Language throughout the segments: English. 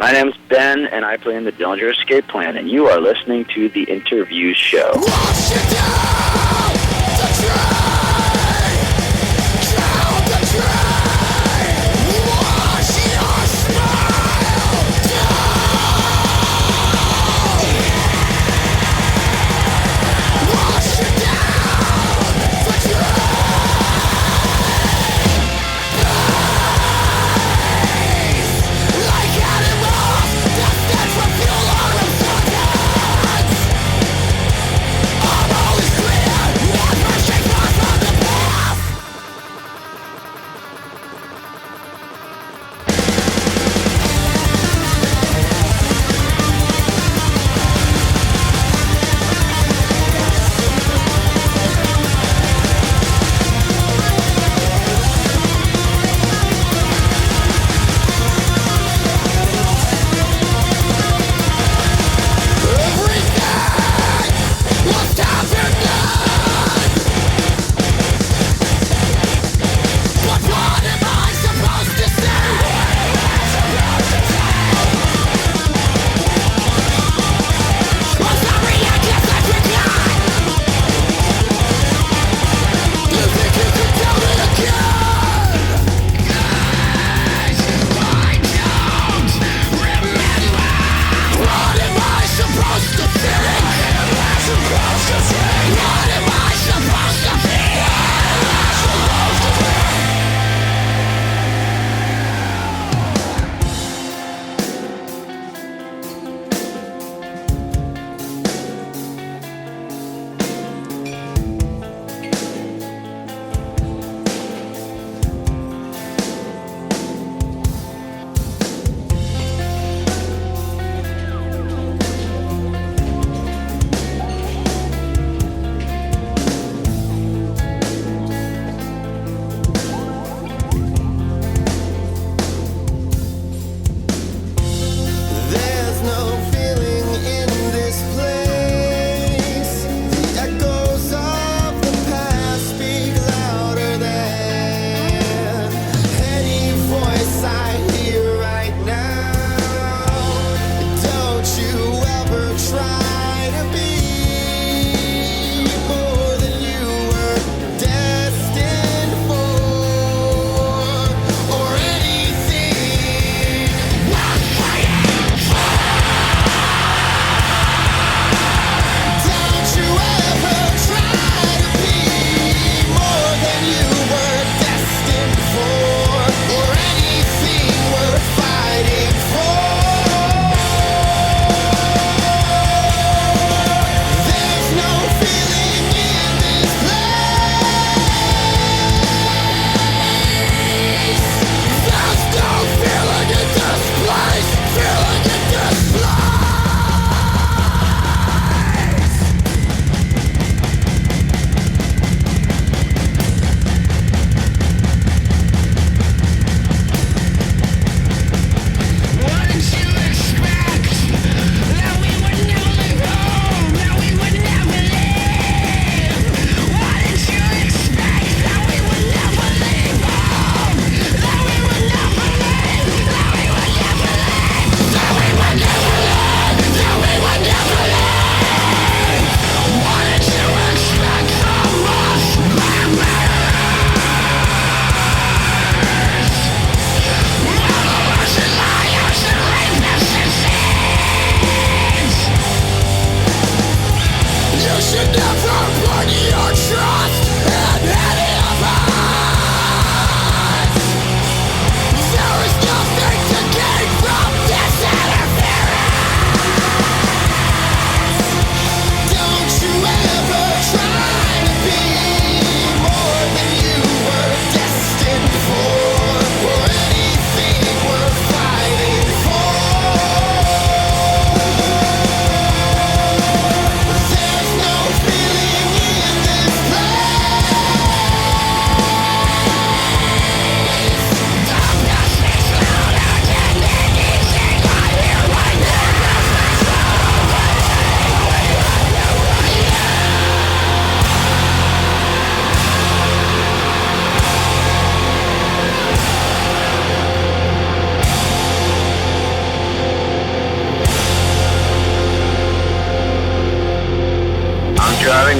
My name's Ben, and I play in the Dillinger Escape Plan, and you are listening to The Interviews Show. I'm always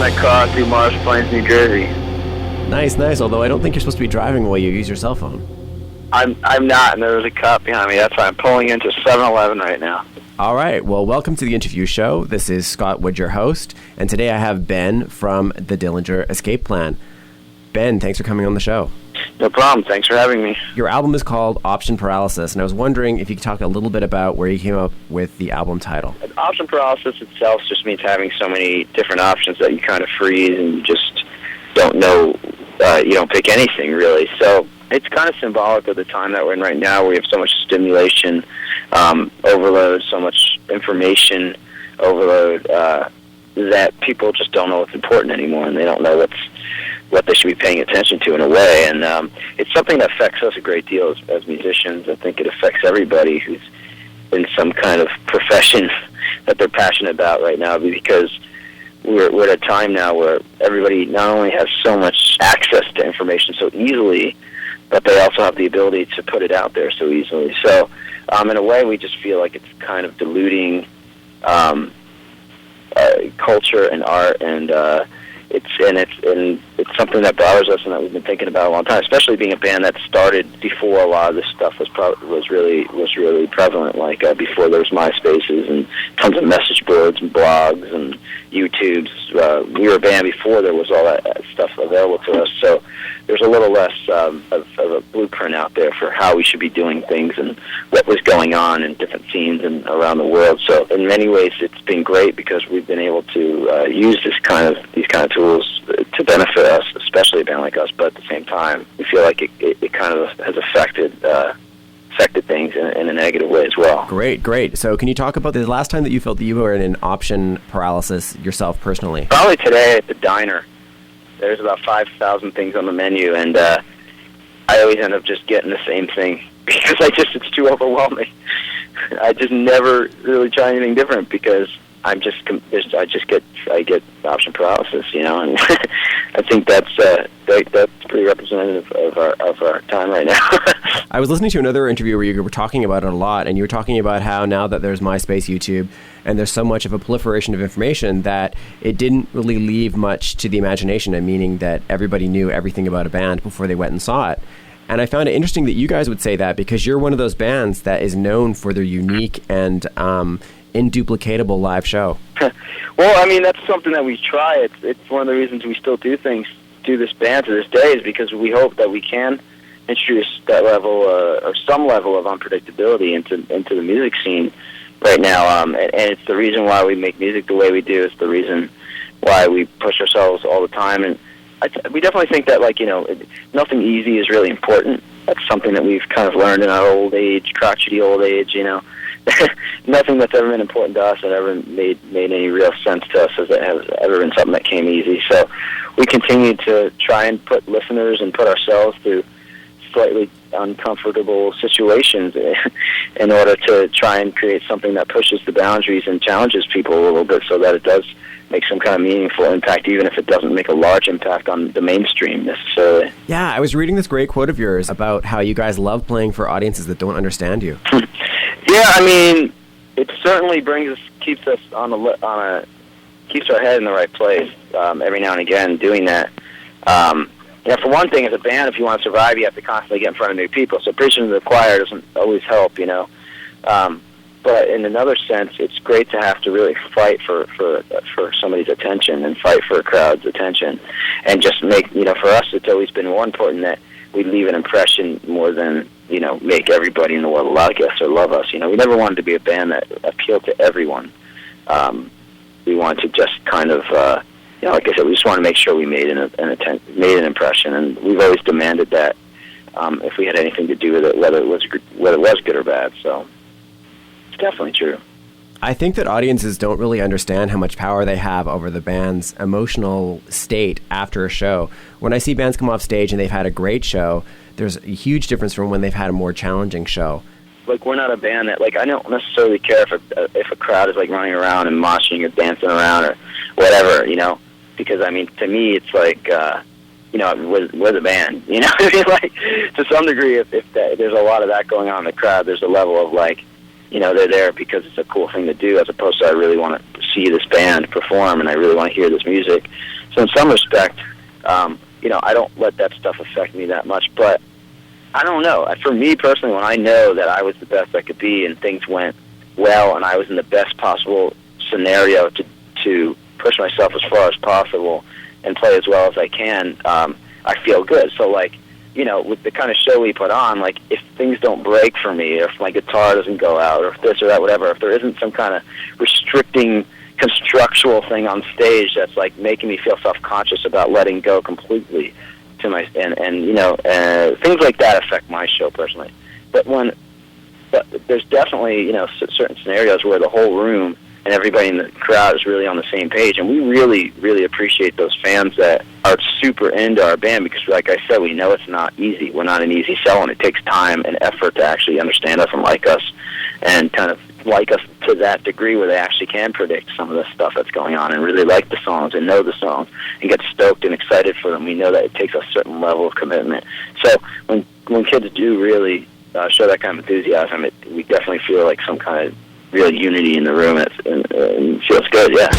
my car through Morris Plains, New Jersey. Nice, nice. Although I don't think you're supposed to be driving while you use your cell phone. I'm not, and there was a cop behind me. That's why I'm pulling into 7-Eleven right now. All right. Well, welcome to the interview show. This is Scott Wood, your host, and today I have Ben from the Dillinger Escape Plan. Ben, thanks for coming on the show. No problem. Thanks for having me. Your album is called Option Paralysis, and I was wondering if you could talk a little bit about where you came up with the album title. Option paralysis itself just means having so many different options that you kind of freeze and you just don't know, you don't pick anything really. So it's kind of symbolic of the time that we're in right now. We have so much stimulation, overload, so much information overload, that people just don't know what's important anymore, and they don't know what they should be paying attention to in a way. And it's something that affects us a great deal as musicians. I think it affects everybody who's in some kind of profession that they're passionate about right now, because we're at a time now where everybody not only has so much access to information so easily, but they also have the ability to put it out there so easily. So in a way, we just feel like it's kind of diluting culture and art, and it's something that bothers us and that we've been thinking about a long time. Especially being a band that started before a lot of this stuff was really prevalent. Like before there was MySpaces and tons of message boards and blogs and YouTubes. We were a band before there was all that stuff available to us. So there's a little less of a blueprint out there for how we should be doing things and what was going on in different scenes and around the world. So in many ways, it's been great because we've been able to use these kind of tools to benefit us, especially a band like us. But at the same time, we feel like it kind of has affected things in a negative way as well. Great. So can you talk about the last time that you felt that you were in an option paralysis yourself personally? Probably today at the diner. There's about 5,000 things on the menu, and I always end up just getting the same thing because it's too overwhelming. I just never really try anything different because I get option paralysis, you know, and I think that's pretty representative of our time right now. I was listening to another interview where you were talking about it a lot, and you were talking about how now that there's MySpace, YouTube, and there's so much of a proliferation of information that it didn't really leave much to the imagination, and meaning that everybody knew everything about a band before they went and saw it. And I found it interesting that you guys would say that because you're one of those bands that is known for their unique and induplicatable live show. Well, I mean, that's something that we try. It's one of the reasons we still do this band to this day, is because we hope that we can introduce that level or some level of unpredictability into the music scene right now. And it's the reason why we make music the way we do. It's the reason why we push ourselves all the time. And we definitely think that, like, you know, nothing easy is really important. That's something that we've kind of learned in our old age, crotchety old age, you know. Nothing that's ever been important to us and ever made any real sense to us has ever been something that came easy. So we continue to try and put listeners and put ourselves through slightly uncomfortable situations in order to try and create something that pushes the boundaries and challenges people a little bit so that it does make some kind of meaningful impact, even if it doesn't make a large impact on the mainstream necessarily. Yeah, I was reading this great quote of yours about how you guys love playing for audiences that don't understand you. Yeah, I mean, it certainly keeps our head in the right place every now and again doing that. For one thing, as a band, if you want to survive, you have to constantly get in front of new people. So preaching to the choir doesn't always help, you know. But in another sense, it's great to have to really fight for somebody's attention and fight for a crowd's attention, and just make, you know, for us, it's always been more important that we leave an impression more than, you know, make everybody in the world like us or love us. You know, we never wanted to be a band that appealed to everyone. We wanted to just kind of, you know, like I said, we just want to make sure we made an impression, and we've always demanded that if we had anything to do with it, whether it was good or bad. So it's definitely true. I think that audiences don't really understand how much power they have over the band's emotional state after a show. When I see bands come off stage and they've had a great show, there's a huge difference from when they've had a more challenging show. Like, we're not a band that, like, I don't necessarily care if a crowd is, like, running around and moshing or dancing around or whatever, you know, because, I mean, to me, it's like, you know, we're the band, you know. I mean, like, to some degree, if there's a lot of that going on in the crowd, there's a level of, like, you know, they're there because it's a cool thing to do, as opposed to I really want to see this band perform, and I really want to hear this music. So in some respect, I don't let that stuff affect me that much. But I don't know. For me personally, when I know that I was the best I could be and things went well and I was in the best possible scenario to push myself as far as possible and play as well as I can, I feel good. So, like, with the kind of show we put on, like, if things don't break for me, or if my guitar doesn't go out, or if this or that, whatever, if there isn't some kind of restricting constructual thing on stage that's, like, making me feel self-conscious about letting go completely to my, and things like that affect my show personally. But there's definitely, certain scenarios where the whole room and everybody in the crowd is really on the same page, and we really, really appreciate those fans that are super into our band, because, like I said, we know it's not easy. We're not an easy sell, and it takes time and effort to actually understand us and like us, and kind of like us to that degree where they actually can predict some of the stuff that's going on and really like the songs and know the songs and get stoked and excited for them. We know that it takes a certain level of commitment. So when kids do really show that kind of enthusiasm, we definitely feel like some kind of real unity in the room, and it feels good, yeah.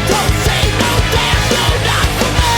Don't say no, damn, no, not for me.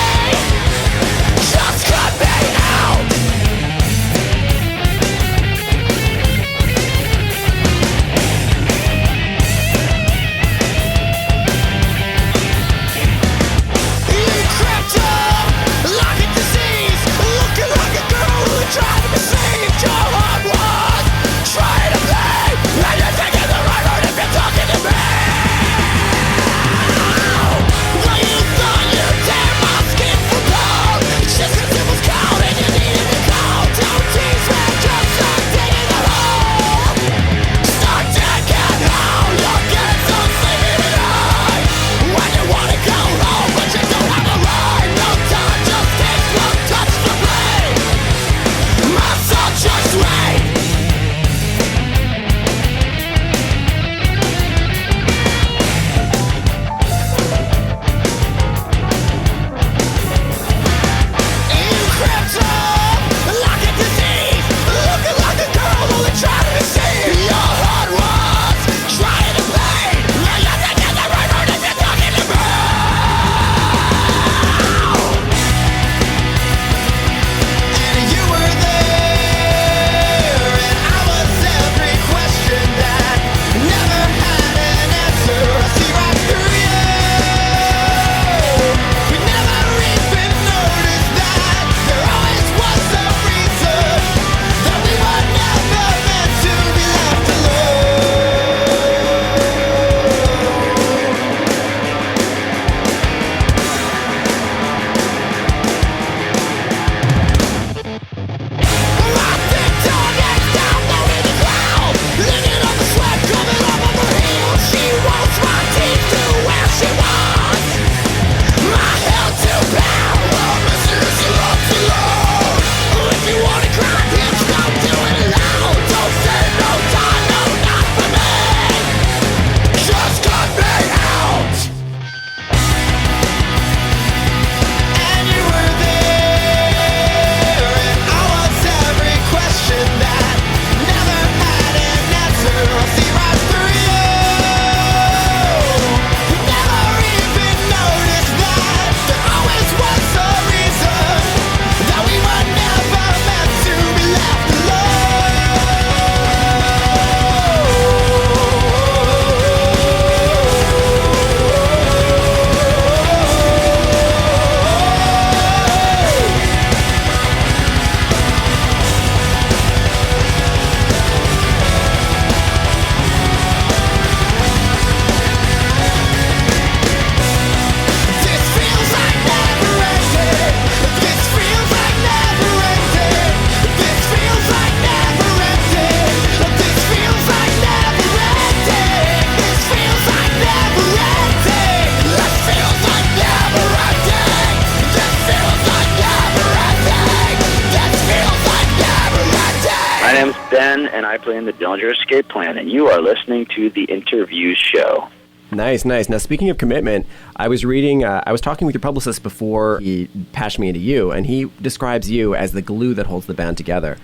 Ben, and I play in the Dillinger Escape Plan, and you are listening to the Interviews Show. Nice. Now, speaking of commitment, I was talking with your publicist before he patched me into you, and he describes you as the glue that holds the band together.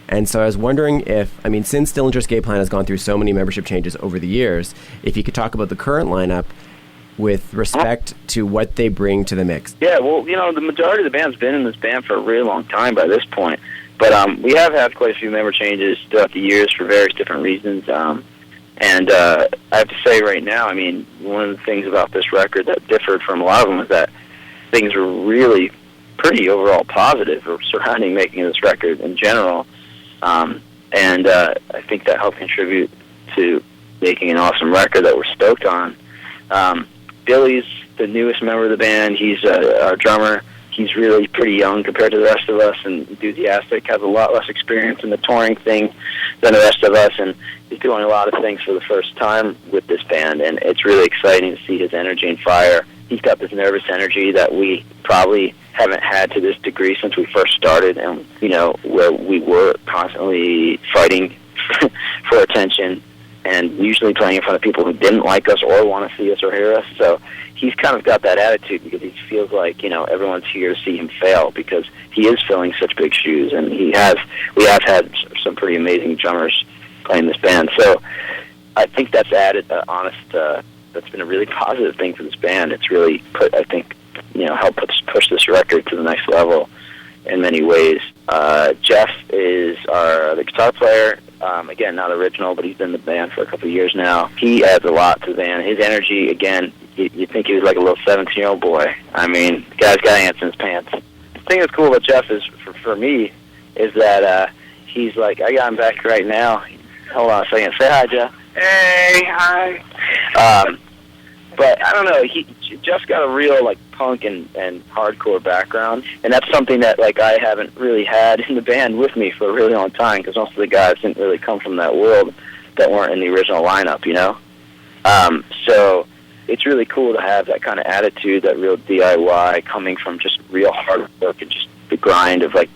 And so I was wondering since Dillinger Escape Plan has gone through so many membership changes over the years, if you could talk about the current lineup with respect to what they bring to the mix. Yeah, well, the majority of the band's been in this band for a really long time by this point. But we have had quite a few member changes throughout the years for various different reasons. And I have to say right now, one of the things about this record that differed from a lot of them is that things were really pretty overall positive surrounding making this record in general. And I think that helped contribute to making an awesome record that we're stoked on. Billy's the newest member of the band. He's our drummer. He's really pretty young compared to the rest of us and enthusiastic, has a lot less experience in the touring thing than the rest of us, and he's doing a lot of things for the first time with this band, and it's really exciting to see his energy and fire. He's got this nervous energy that we probably haven't had to this degree since we first started, and, where we were constantly fighting for attention and usually playing in front of people who didn't like us or want to see us or hear us. So he's kind of got that attitude because he feels like, everyone's here to see him fail because he is filling such big shoes, and we have had some pretty amazing drummers playing this band. So I think that's added that's been a really positive thing for this band. It's really helped push this record to the next level in many ways. Jeff is the guitar player. Again, not original, but he's been in the band for a couple of years now. He adds a lot to the band. His energy, again, you'd think he was like a little 17-year-old boy. The guy's got ants in his pants. The thing that's cool about Jeff is, for me, is that he's like, I got him back right now. Hold on a second. Say hi, Jeff. Hey, hi. But I don't know. Jeff's got a real punk and hardcore background, and that's something that I haven't really had in the band with me for a really long time because most of the guys didn't really come from that world that weren't in the original lineup, So it's really cool to have that kind of attitude, that real DIY coming from just real hard work and just the grind of just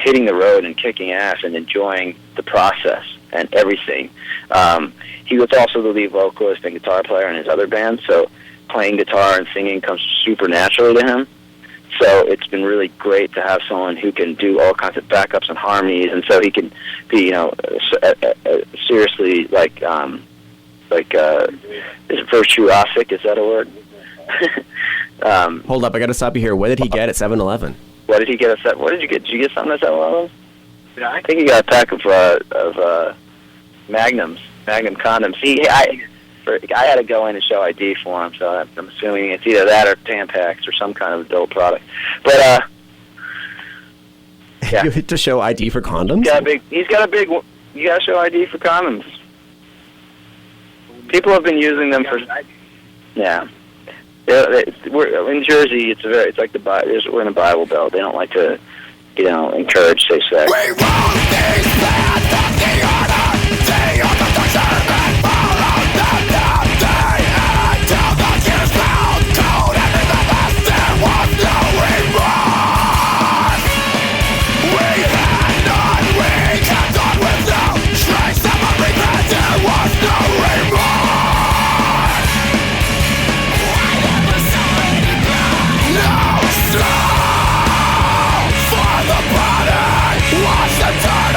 hitting the road and kicking ass and enjoying the process and everything. He was also the lead vocalist and guitar player in his other band, so playing guitar and singing comes super naturally to him. So it's been really great to have someone who can do all kinds of backups and harmonies, and so he can be, seriously is it virtuosic? Is that a word? Hold up, I got to stop you here. What did he get at 7-Eleven? What did he get at What did you get? Did you get something at 7-Eleven? Yeah, I think he got a pack of Magnum condoms. I had to go in and show ID for him, so I'm assuming it's either that or Tampax or some kind of adult product. But yeah, you had to show ID for condoms. He's got a big. You got to show ID for condoms. People have been using them for. Yeah. We're in Jersey. It's like we're in a Bible Belt. They don't like to, encourage safe sex. We won't disband from the order, the orthodoxer, and follow the day until the years found cold and in the past there was no remorse. We had none, we kept on with no trace of a regret, there was no remorse. No slow for the body, watch them turn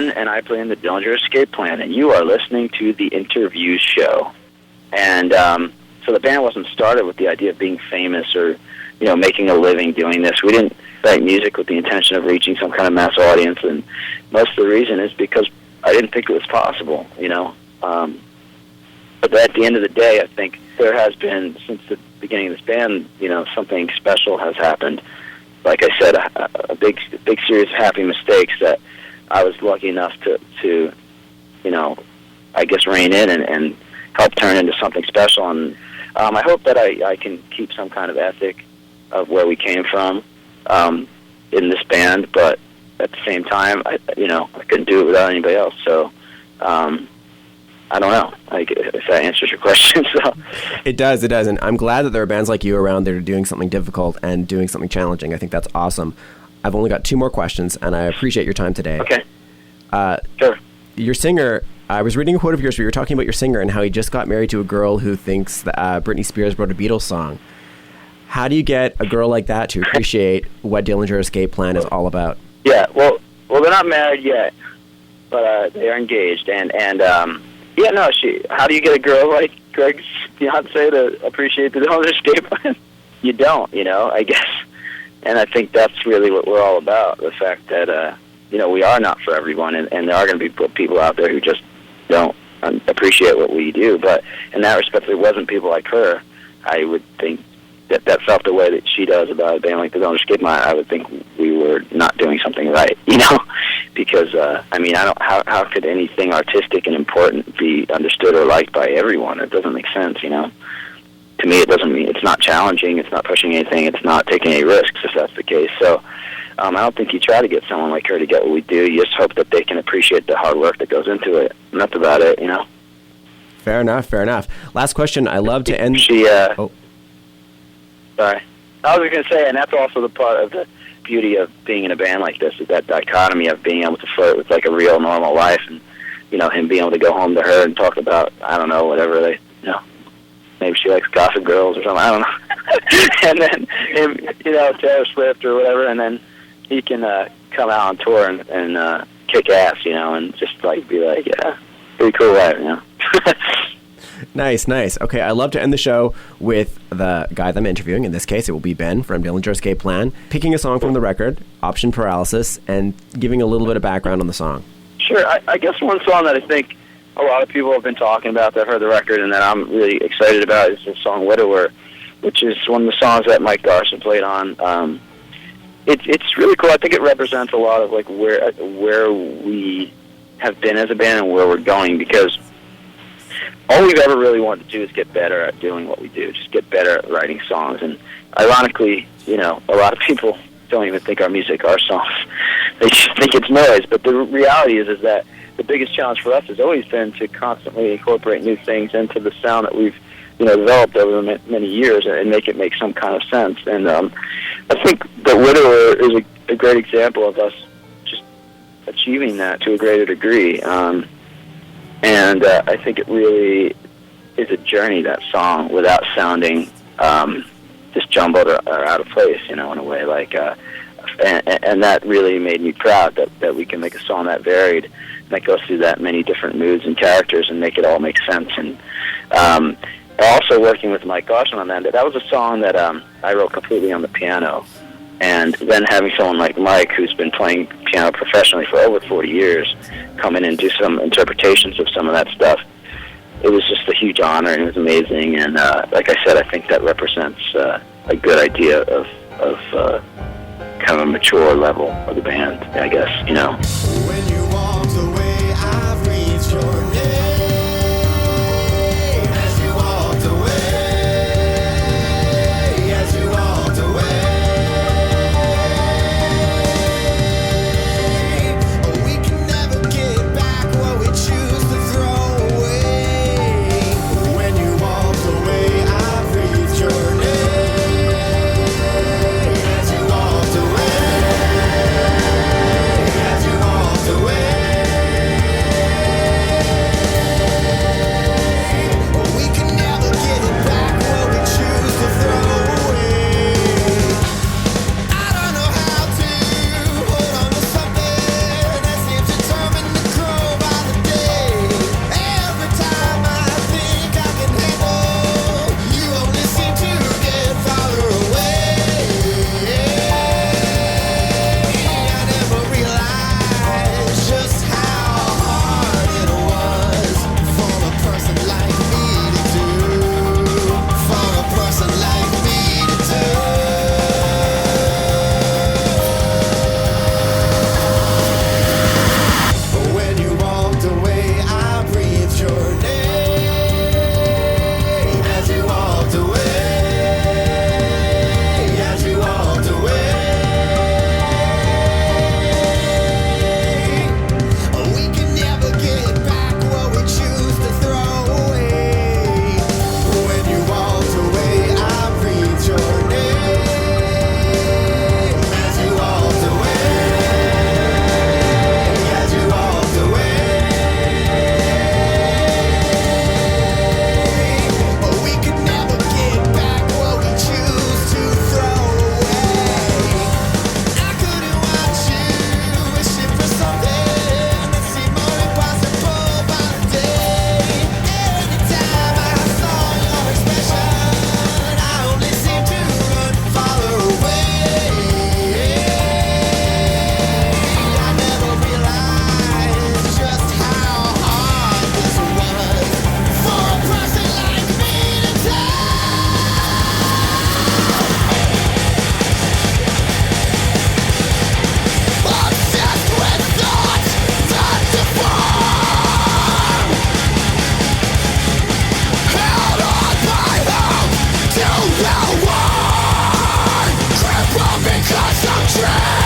Ben, and I play in the Dillinger Escape Plan, and you are listening to the Interviews Show. And so the band wasn't started with the idea of being famous or, making a living doing this. We didn't write music with the intention of reaching some kind of mass audience, and most of the reason is because I didn't think it was possible, But at the end of the day, I think there has been, since the beginning of this band, something special has happened. Like I said, a big series of happy mistakes that I was lucky enough to I guess rein in and help turn into something special. And I hope that I can keep some kind of ethic of where we came from in this band, but at the same time, I couldn't do it without anybody else. So I don't know if that answers your question. So It does, and I'm glad that there are bands like you around that are doing something difficult and doing something challenging. I think that's awesome. I've only got 2 more questions, and I appreciate your time today. Okay. Sure. Your singer, I was reading a quote of yours where you were talking about your singer and how he just got married to a girl who thinks that Britney Spears wrote a Beatles song. How do you get a girl like that to appreciate what Dillinger Escape Plan is all about? Yeah, well, they're not married yet, but they are engaged, and how do you get a girl like Greg's fiance to appreciate the Dillinger Escape Plan? You don't, I guess, and I think that's really what we're all about. The fact that we are not for everyone, and there are going to be people out there who just don't appreciate what we do. But in that respect, if it wasn't people like her, I would think that felt the way that she does about a band like the Dillinger Escape Plan, I would think we were not doing something right, because how could anything artistic and important be understood or liked by everyone? It doesn't make sense, To me, it doesn't mean it's not challenging, it's not pushing anything, it's not taking any risks if that's the case. So I don't think you try to get someone like her to get what we do. You just hope that they can appreciate the hard work that goes into it, and that's about it, Fair enough. Last question. I love to end. Sorry. I was going to say, and that's also the part of the beauty of being in a band like this, is that dichotomy of being able to flirt with like a real normal life, and him being able to go home to her and talk about, I don't know, whatever they, maybe she likes Gossip Girls or something, I don't know. And then him, Taylor Swift or whatever, and then he can come out on tour and kick ass, and just like be like, yeah, pretty cool life, Nice. Okay, I love to end the show with the guy that I'm interviewing. In this case, it will be Ben from Dillinger Escape Plan, picking a song from the record, option Paralysis, and giving a little bit of background on the song. Sure. I guess one song that I think a lot of people have been talking about that have heard the record and that I'm really excited about is the song Widower, which is one of the songs that Mike Garson played on. It's really cool. I think it represents a lot of like where we have been as a band and where we're going, because all we've ever really wanted to do is get better at doing what we do, just get better at writing songs. And ironically, a lot of people don't even think our music are songs. They just think it's noise. But the reality is that the biggest challenge for us has always been to constantly incorporate new things into the sound that we've developed over many years and make it make some kind of sense. And I think that Widower is a great example of us just achieving that to a greater degree. And I think it really is a journey, that song, without sounding just jumbled or out of place, in a way. Like, and that really made me proud that we can make a song that varied, that goes through that many different moods and characters and make it all make sense. And also working with Mike Garson on that was a song that I wrote completely on the piano. And then having someone like Mike, who's been playing piano professionally for over 40 years, come in and do some interpretations of some of that stuff, it was just a huge honor, and it was amazing. And like I said, I think that represents a good idea of kind of a mature level of the band, I guess, When you walked away, I've reached your name. As you walked away, as you walked away. We can never get back what we choose to throw away. When you walked away, I've reached your name. As you walked away, as you walked away. so true.